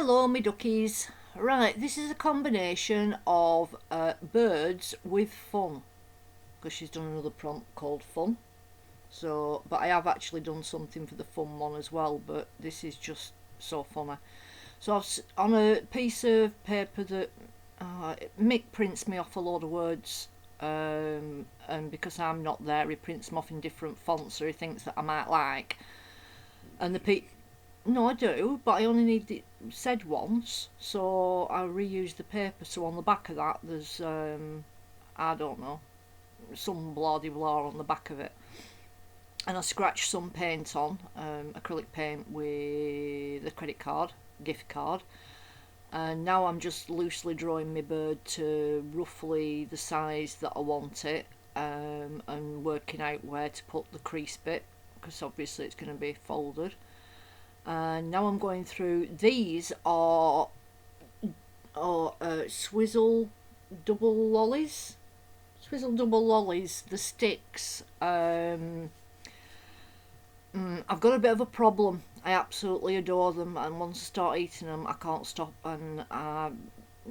Hello, me duckies. Right, this is a combination of birds with fun, because she's done another prompt called fun. So, but I have actually done something for the fun one as well, but this is just so funny. So on a piece of paper that Mick prints me off a load of words, and because I'm not there, he prints them off in different fonts, so he thinks that I might like. And the no, I do, but I only need it said once, so I reuse the paper. So on the back of that, there's I don't know, some blah de blah on the back of it, and I scratched some paint on, acrylic paint with a credit card, gift card, and now I'm just loosely drawing my bird to roughly the size that I want it, and working out where to put the crease bit, because obviously it's going to be folded. And now I'm going through. These are swizzle double lollies. Swizzle double lollies, the sticks. I've got a bit of a problem. I absolutely adore them, and once I start eating them, I can't stop. And I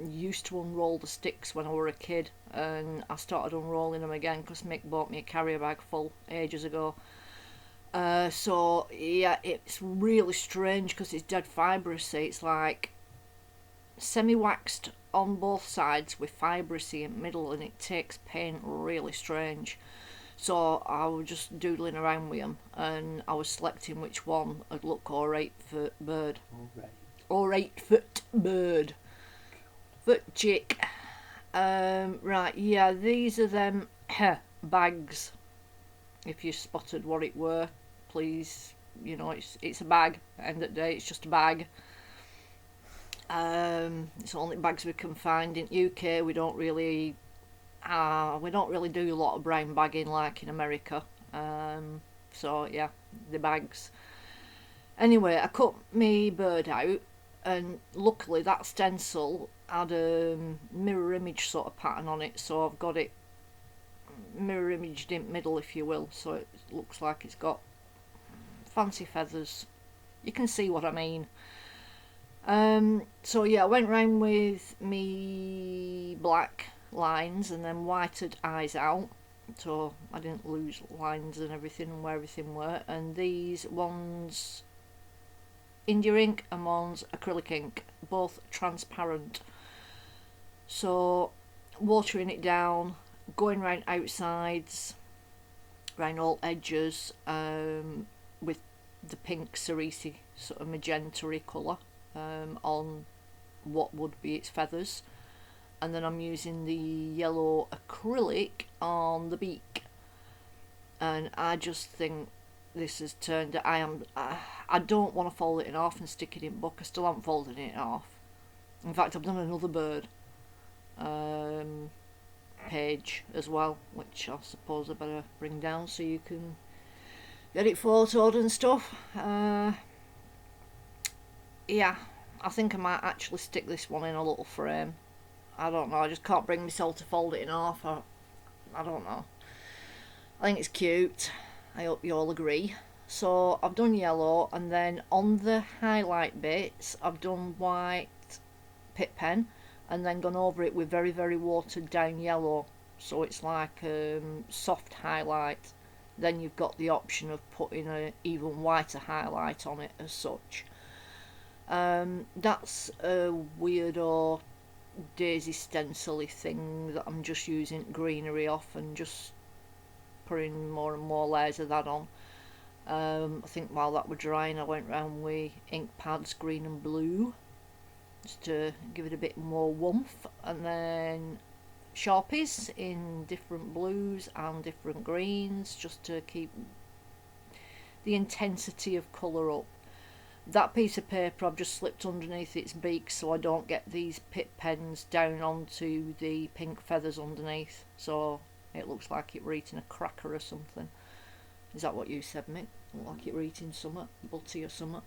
used to unroll the sticks when I were a kid, and I started unrolling them again because Mick bought me a carrier bag full ages ago. So yeah, it's really strange because it's dead fibrous. It's like semi-waxed on both sides with fibrousy in the middle, and it takes paint really strange. So I was just doodling around with them, and I was selecting which one would look alright for bird. Alright foot bird. Foot chick. Right, yeah, these are them bags. If you spotted what it were, please, it's a bag. End of the day, it's just a bag. It's only bags we can find in UK. We don't really do a lot of brown bagging like in America. So yeah, the bags. Anyway, I cut me bird out, and luckily that stencil had a mirror image sort of pattern on it, so I've got it mirror imaged in middle, if you will, so it looks like it's got fancy feathers. You can see what I mean. So yeah, I went round with me black lines and then whited eyes out, so I didn't lose lines and everything and where everything were. And these ones India ink and one's acrylic ink, both transparent. So watering it down, going round outsides, round all edges, with the pink cerise sort of magenta colour on what would be its feathers, and then I'm using the yellow acrylic on the beak, and I just think this has turned. I don't want to fold it in half and stick it in book. I still haven't folded it in half. In fact, I've done another bird page as well, which I suppose I better bring down so you can get it photoed and stuff. Yeah, I think I might actually stick this one in a little frame. I don't know, I just can't bring myself to fold it in half. I don't know. I think it's cute. I hope you all agree. So I've done yellow, and then on the highlight bits I've done white Pitt pen, and then gone over it with very, very watered down yellow, so it's like soft highlight. Then you've got the option of putting a even whiter highlight on it as such. That's a weirdo daisy stencil-y thing that I'm just using greenery off and just putting more and more layers of that on. I think while that were drying I went round with ink pads, green and blue, just to give it a bit more warmth, and then Sharpies in different blues and different greens, just to keep the intensity of colour up. That piece of paper I've just slipped underneath its beak so I don't get these Pitt pens down onto the pink feathers underneath, so it looks like it were eating a cracker or something. Is that what you said, Mick? Look like it were eating something, butty or something.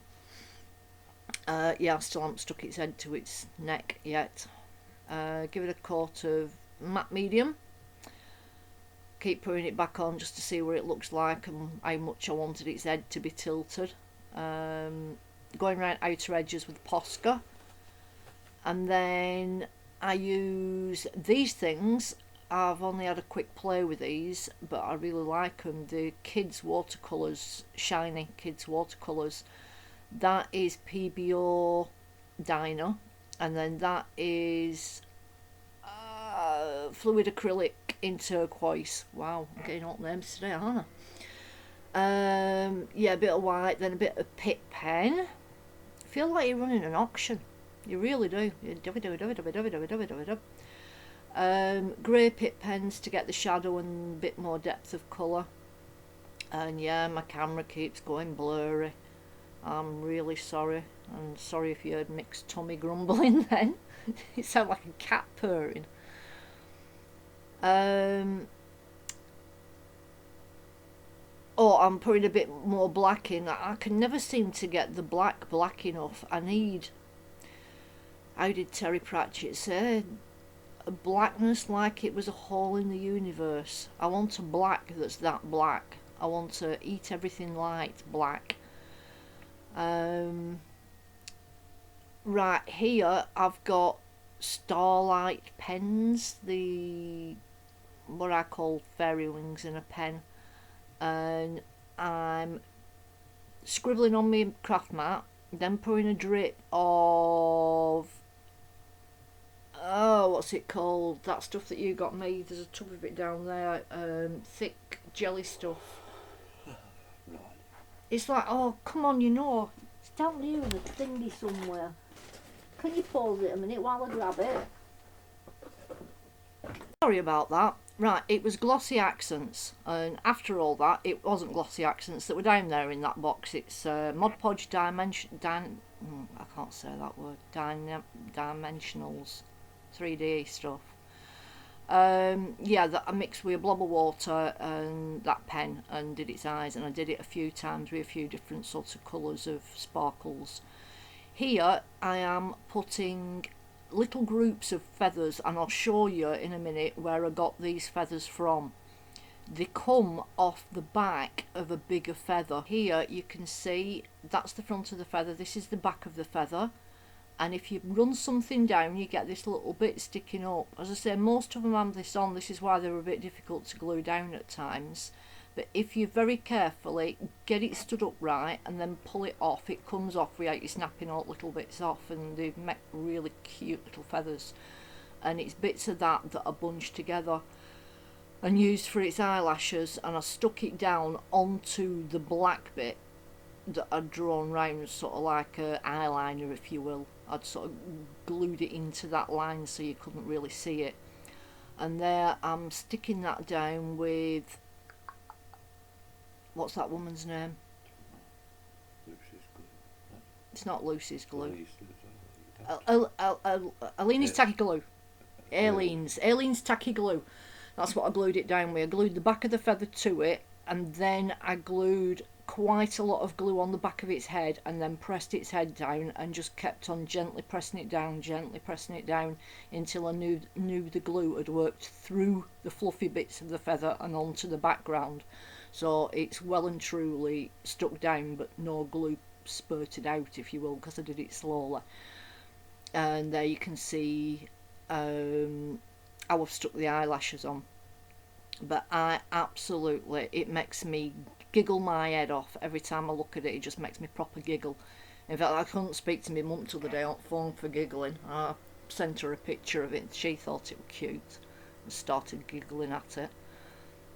Yeah, I still haven't stuck its head to its neck yet. Give it a coat of matte medium. Keep putting it back on just to see where it looks like and how much I wanted its head to be tilted. Going around outer edges with Posca. And then I use these things. I've only had a quick play with these, but I really like them. The kids watercolours, shiny kids watercolours. That is PBO Diner, and then that is fluid acrylic in turquoise. Wow, I'm getting all names today, aren't I? Yeah, a bit of white, then a bit of Pitt pen. I feel like you're running an auction. You really do. Grey Pitt pens to get the shadow and a bit more depth of colour. And yeah, my camera keeps going blurry. I'm really sorry. I'm sorry if you heard Mick's tummy grumbling then. It sounded like a cat purring. Oh, I'm putting a bit more black in. I can never seem to get the black enough. How did Terry Pratchett say? A blackness like it was a hole in the universe. I want a black that's that black. I want to eat everything light black. Right, here I've got Starlight pens, the what I call fairy wings in a pen, and I'm scribbling on my craft mat, then putting a drip of what's it called? That stuff that you got me. There's a tub of it down there. Thick jelly stuff. It's like, oh come on, you know, it's down here in the thingy somewhere. Can you pause it a minute while I grab it? Sorry about that. Right, it was Glossy Accents, and after all that, it wasn't Glossy Accents that were down there in that box. It's Mod Podge I can't say that word. Dimensionals, 3D stuff. Yeah, that I mixed with a blob of water and that pen and did its eyes, and I did it a few times with a few different sorts of colours of sparkles. Here I am putting little groups of feathers, and I'll show you in a minute where I got these feathers from. They come off the back of a bigger feather. Here you can see that's the front of the feather, this is the back of the feather, and if you run something down you get this little bit sticking up. As I say, most of them have this on, this is why they're a bit difficult to glue down at times, but if you very carefully get it stood up right and then pull it off, it comes off without you snapping all little bits off, and they make really cute little feathers. And it's bits of that are bunched together and used for its eyelashes, and I stuck it down onto the black bit that I'd drawn round, sort of like an eyeliner if you will. I'd sort of glued it into that line so you couldn't really see it. And there I'm sticking that down with, what's that woman's name? It's not Lucy's glue. Alina's tacky glue. Aileen's tacky glue. That's what I glued it down with. I glued the back of the feather to it, and then I glued quite a lot of glue on the back of its head, and then pressed its head down and just kept on gently pressing it down until I knew the glue had worked through the fluffy bits of the feather and onto the background. So it's well and truly stuck down, but no glue spurted out, if you will, because I did it slowly. And there you can see how I've stuck the eyelashes on. But it makes me giggle my head off every time I look at it. It just makes me proper giggle. In fact, I couldn't speak to my mum till the day on phone for giggling. I sent her a picture of it, she thought it was cute and started giggling at it.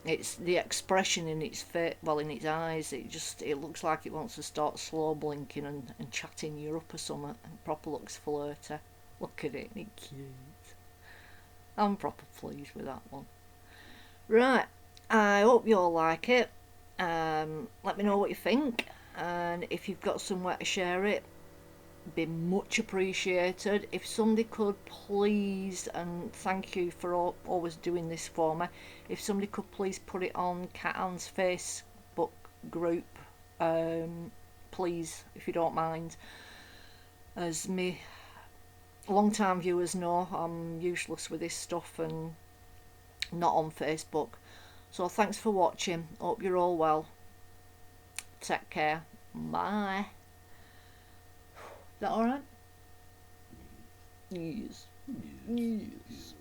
It's the expression in its face, well, in its eyes. It looks like it wants to start slow blinking and chatting you up or something. It proper looks flirty. Look at it, it's cute. I'm proper pleased with that one. Right, I hope you all like it. Let me know what you think, and if you've got somewhere to share it, be much appreciated. If somebody could please, and thank you for always doing this for me, if somebody could please put it on Cat Anne's Facebook group, please, if you don't mind. As me long time viewers know, I'm useless with this stuff and not on Facebook. So thanks for watching, hope you're all well, take care, bye. Is that alright? Yes. Yes.